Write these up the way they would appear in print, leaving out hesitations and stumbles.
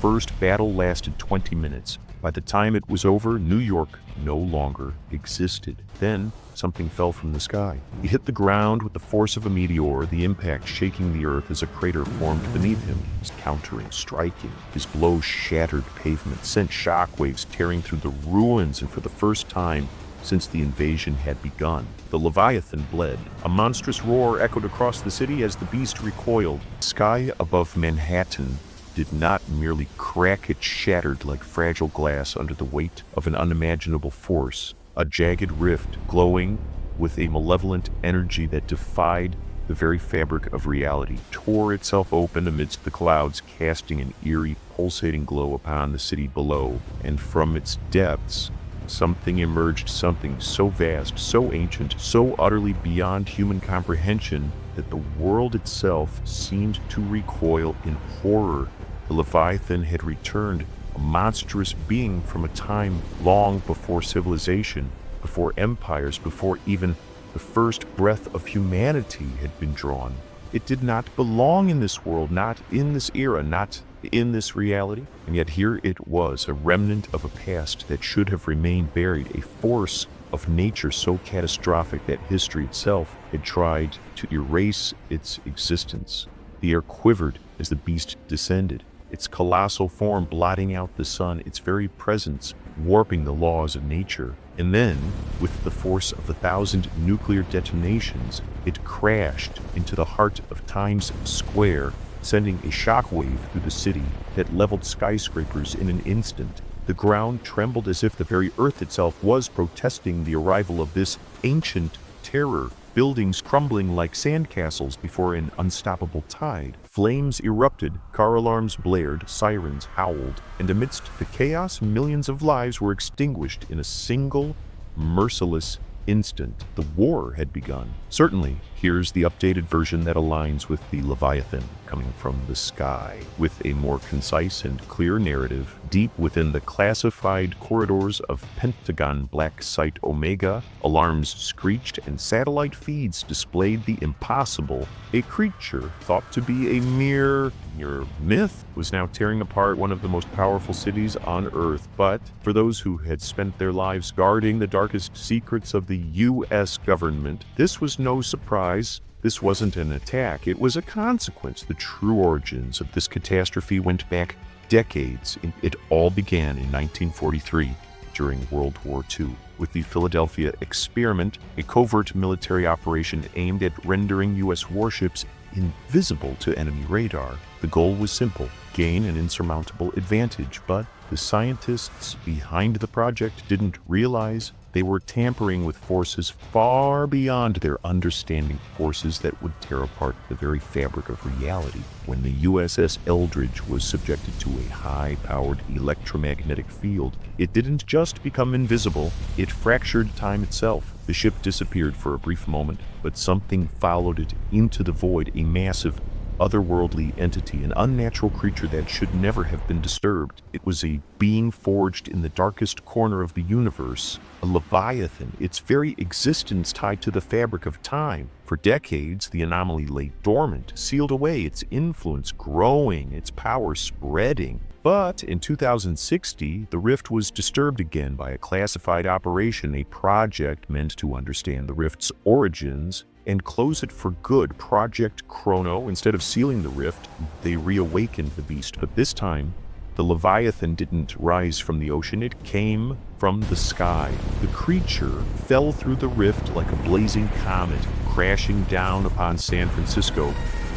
first battle lasted 20 minutes. By the time it was over, New York no longer existed. Then, something fell from the sky. It hit the ground with the force of a meteor, the impact shaking the earth as a crater formed beneath him. He was countering, striking. His blow shattered pavement, sent shockwaves tearing through the ruins, and for the first time since the invasion had begun, the Leviathan bled. A monstrous roar echoed across the city as the beast recoiled. The sky above Manhattan did not merely crack, it shattered like fragile glass under the weight of an unimaginable force. A jagged rift, glowing with a malevolent energy that defied the very fabric of reality, tore itself open amidst the clouds, casting an eerie, pulsating glow upon the city below. And from its depths, something emerged, something so vast, so ancient, so utterly beyond human comprehension that the world itself seemed to recoil in horror. The Leviathan had returned, a monstrous being from a time long before civilization, before empires, before even the first breath of humanity had been drawn. It did not belong in this world, not in this era, not in this reality. And yet here it was, a remnant of a past that should have remained buried, a force of nature so catastrophic that history itself had tried to erase its existence. The air quivered as the beast descended, its colossal form blotting out the sun, its very presence warping the laws of nature. And then, with the force of 1,000 nuclear detonations, it crashed into the heart of Times Square, sending a shockwave through the city that leveled skyscrapers in an instant. The ground trembled as if the very earth itself was protesting the arrival of this ancient terror. Buildings crumbling like sandcastles before an unstoppable tide. Flames erupted, car alarms blared, sirens howled, and amidst the chaos, millions of lives were extinguished in a single, merciless instant. The war had begun. Certainly, here's the updated version that aligns with the Leviathan coming from the sky, with a more concise and clear narrative. Deep within the classified corridors of Pentagon Black Site Omega, alarms screeched and satellite feeds displayed the impossible. A creature thought to be a mere myth was now tearing apart one of the most powerful cities on Earth. But for those who had spent their lives guarding the darkest secrets of the U.S. government, this was no surprise. This wasn't an attack, it was a consequence. The true origins of this catastrophe went back decades. It all began in 1943 during World War II with the Philadelphia Experiment, a covert military operation aimed at rendering U.S. warships invisible to enemy radar. The goal was simple: gain an insurmountable advantage, but the scientists behind the project didn't realize they were tampering with forces far beyond their understanding, forces that would tear apart the very fabric of reality. When the USS Eldridge was subjected to a high-powered electromagnetic field, it didn't just become invisible, it fractured time itself. The ship disappeared for a brief moment, but something followed it into the void, a massive, otherworldly entity, an unnatural creature that should never have been disturbed. It was a being forged in the darkest corner of the universe, a Leviathan, its very existence tied to the fabric of time. For decades, the anomaly lay dormant, sealed away, its influence growing, its power spreading. But in 2060, the rift was disturbed again by a classified operation, a project meant to understand the rift's origins and close it for good. Project Chrono. Instead of sealing the rift, they reawakened the beast. But this time, the Leviathan didn't rise from the ocean, it came from the sky. The creature fell through the rift like a blazing comet, crashing down upon San Francisco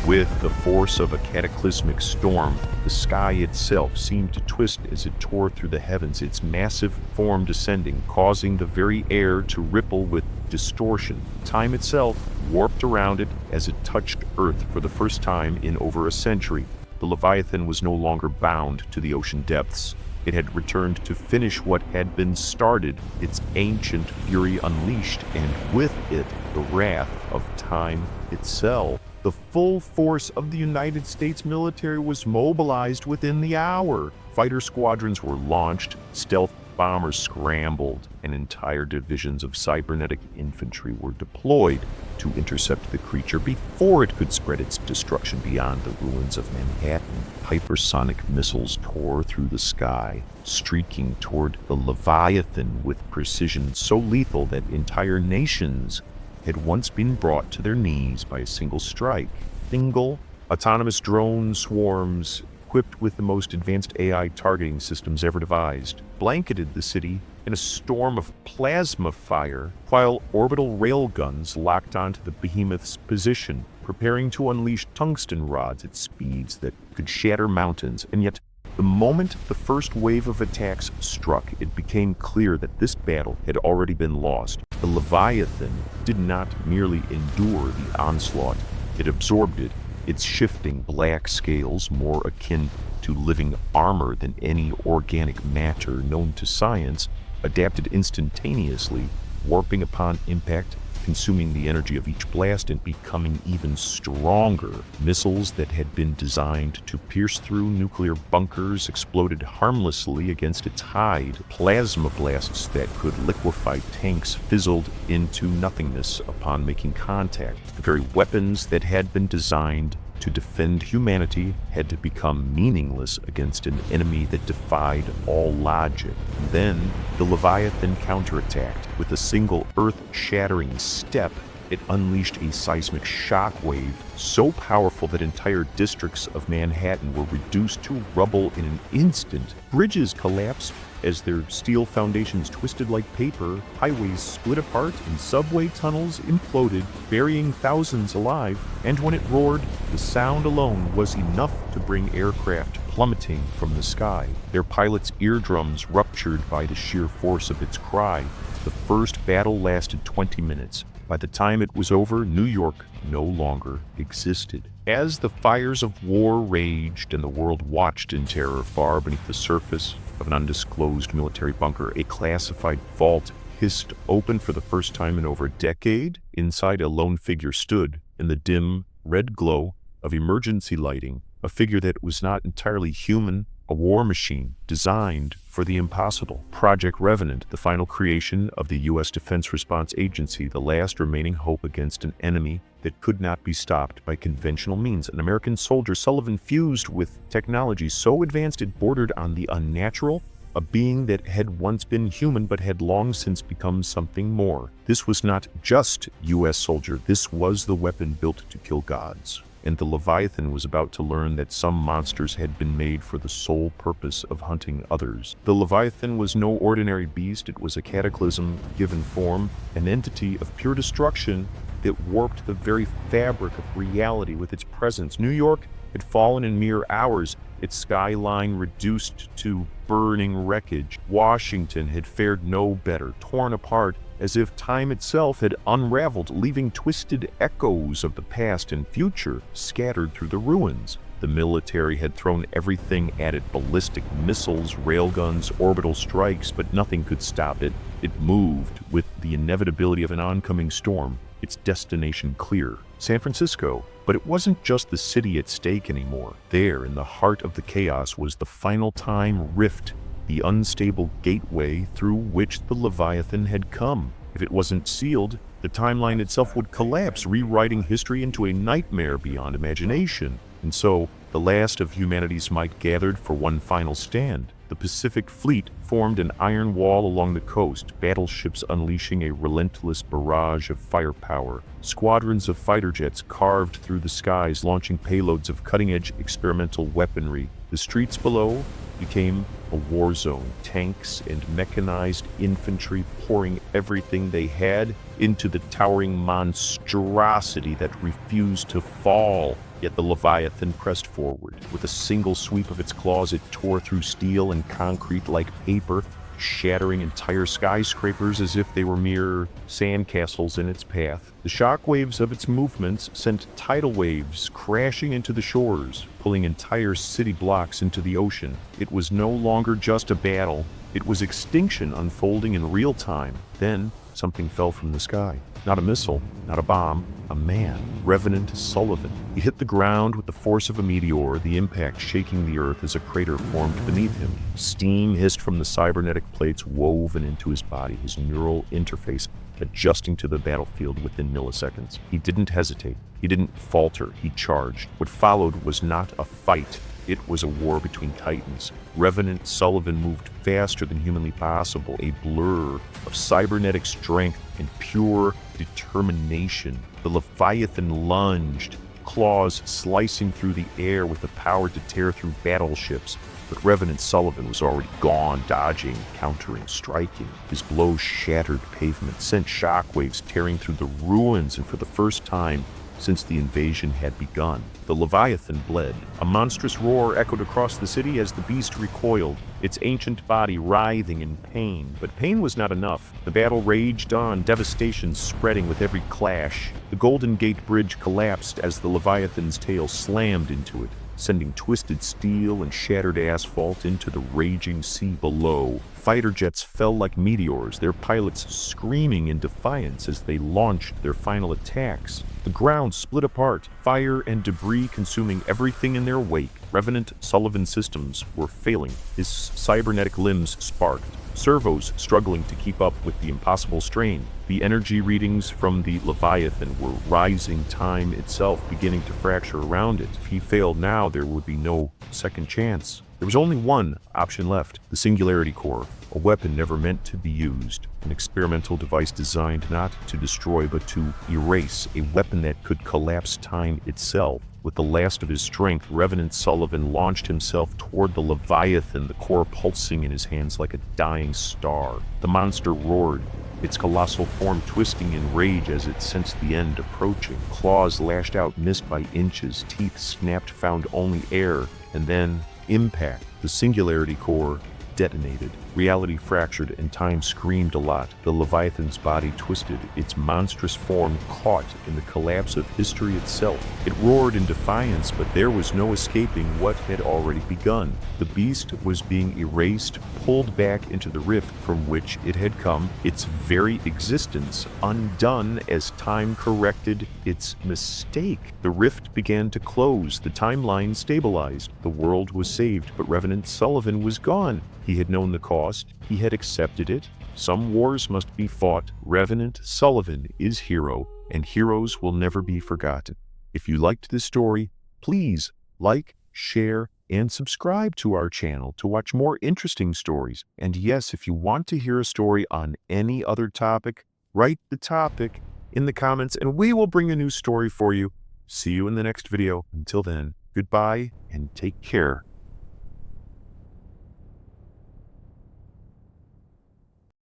with the force of a cataclysmic storm. The sky itself seemed to twist as it tore through the heavens, its massive form descending, causing the very air to ripple with distortion. Time itself warped around it as it touched Earth for the first time in over a century. The Leviathan was no longer bound to the ocean depths. It had returned to finish what had been started, its ancient fury unleashed, and with it the wrath of time itself. The full force of the United States military was mobilized within the hour. Fighter squadrons were launched, stealth bombers scrambled, and entire divisions of cybernetic infantry were deployed to intercept the creature before it could spread its destruction beyond the ruins of Manhattan. Hypersonic missiles tore through the sky, streaking toward the Leviathan with precision so lethal that entire nations had once been brought to their knees by a single strike. Single autonomous drone swarms equipped with the most advanced AI targeting systems ever devised blanketed the city in a storm of plasma fire, while orbital railguns locked onto the behemoth's position, preparing to unleash tungsten rods at speeds that could shatter mountains. And yet, the moment the first wave of attacks struck, it became clear that this battle had already been lost. The Leviathan did not merely endure the onslaught, it absorbed it, its shifting black scales more akin to living armor than any organic matter known to science, adapted instantaneously, warping upon impact, consuming the energy of each blast and becoming even stronger. Missiles that had been designed to pierce through nuclear bunkers exploded harmlessly against its hide. Plasma blasts that could liquefy tanks fizzled into nothingness upon making contact. The very weapons that had been designed to defend humanity had to become meaningless against an enemy that defied all logic. Then, the Leviathan counterattacked. With a single earth-shattering step, it unleashed a seismic shockwave so powerful that entire districts of Manhattan were reduced to rubble in an instant. Bridges collapsed as their steel foundations twisted like paper, highways split apart, and subway tunnels imploded, burying thousands alive. And when it roared, the sound alone was enough to bring aircraft plummeting from the sky, their pilots' eardrums ruptured by the sheer force of its cry. The first battle lasted 20 minutes. By the time it was over, New York no longer existed. As the fires of war raged and the world watched in terror far beneath the surface of an undisclosed military bunker, a classified vault hissed open for the first time in over a decade. Inside, a lone figure stood in the dim, red glow of emergency lighting, a figure that was not entirely human, a war machine designed for the impossible. Project Revenant, the final creation of the U.S. Defense Response Agency, the last remaining hope against an enemy that could not be stopped by conventional means. An American soldier, Sullivan, fused with technology so advanced it bordered on the unnatural, a being that had once been human but had long since become something more. This was not just U.S. soldier, this was the weapon built to kill gods. And the Leviathan was about to learn that some monsters had been made for the sole purpose of hunting others. The Leviathan was no ordinary beast, it was a cataclysm given form, an entity of pure destruction that warped the very fabric of reality with its presence. New York had fallen in mere hours, its skyline reduced to burning wreckage. Washington had fared no better, torn apart as if time itself had unraveled, leaving twisted echoes of the past and future scattered through the ruins. The military had thrown everything at it: ballistic missiles, railguns, orbital strikes, but nothing could stop it. It moved with the inevitability of an oncoming storm, its destination clear: San Francisco. But it wasn't just the city at stake anymore. There, in the heart of the chaos, was the final time rift, the unstable gateway through which the Leviathan had come. If it wasn't sealed, the timeline itself would collapse, rewriting history into a nightmare beyond imagination. And so, the last of humanity's might gathered for one final stand. The Pacific Fleet formed an iron wall along the coast, battleships unleashing a relentless barrage of firepower. Squadrons of fighter jets carved through the skies, launching payloads of cutting-edge experimental weaponry. The streets below became a war zone, tanks and mechanized infantry pouring everything they had into the towering monstrosity that refused to fall. Yet the Leviathan pressed forward. With a single sweep of its claws, it tore through steel and concrete like paper, shattering entire skyscrapers as if they were mere sandcastles in its path. The shockwaves of its movements sent tidal waves crashing into the shores, pulling entire city blocks into the ocean. It was no longer just a battle, it was extinction unfolding in real time. Then, something fell from the sky. Not a missile, not a bomb, a man. Revenant Sullivan. He hit the ground with the force of a meteor, the impact shaking the earth as a crater formed beneath him. Steam hissed from the cybernetic plates woven into his body, his neural interface adjusting to the battlefield within milliseconds. He didn't hesitate. He didn't falter. He charged. What followed was not a fight. It was a war between titans. Revenant Sullivan moved faster than humanly possible, a blur of cybernetic strength and pure determination. The Leviathan lunged, claws slicing through the air with the power to tear through battleships. But Revenant Sullivan was already gone, dodging, countering, striking. His blows shattered pavement, sent shockwaves tearing through the ruins, and for the first time since the invasion had begun, the Leviathan bled. A monstrous roar echoed across the city as the beast recoiled, its ancient body writhing in pain. But pain was not enough. The battle raged on, devastation spreading with every clash. The Golden Gate Bridge collapsed as the Leviathan's tail slammed into it, sending twisted steel and shattered asphalt into the raging sea below. Fighter jets fell like meteors, their pilots screaming in defiance as they launched their final attacks. The ground split apart, fire and debris consuming everything in their wake. Revenant Sullivan's systems were failing. His cybernetic limbs sparked, servos struggling to keep up with the impossible strain. The energy readings from the Leviathan were rising, time itself beginning to fracture around it. If he failed now, there would be no second chance. There was only one option left: the Singularity Core, a weapon never meant to be used, an experimental device designed not to destroy but to erase, a weapon that could collapse time itself. With the last of his strength, Revenant Sullivan launched himself toward the Leviathan, the core pulsing in his hands like a dying star. The monster roared, its colossal form twisting in rage as it sensed the end approaching. Claws lashed out, missed by inches, teeth snapped, found only air, and then impact. The Singularity Core detonated. Reality fractured and time screamed a lot. The Leviathan's body twisted, its monstrous form caught in the collapse of history itself. It roared in defiance, but there was no escaping what had already begun. The beast was being erased, pulled back into the rift from which it had come, its very existence undone as time corrected its mistake. The rift began to close, the timeline stabilized, the world was saved, but Revenant Sullivan was gone. He had known the cost. He had accepted it. Some wars must be fought. Revenant Sullivan is hero, and heroes will never be forgotten. If you liked this story, please like, share, and subscribe to our channel to watch more interesting stories. And yes, if you want to hear a story on any other topic, write the topic in the comments and we will bring a new story for you. See you in the next video. Until then, goodbye and take care.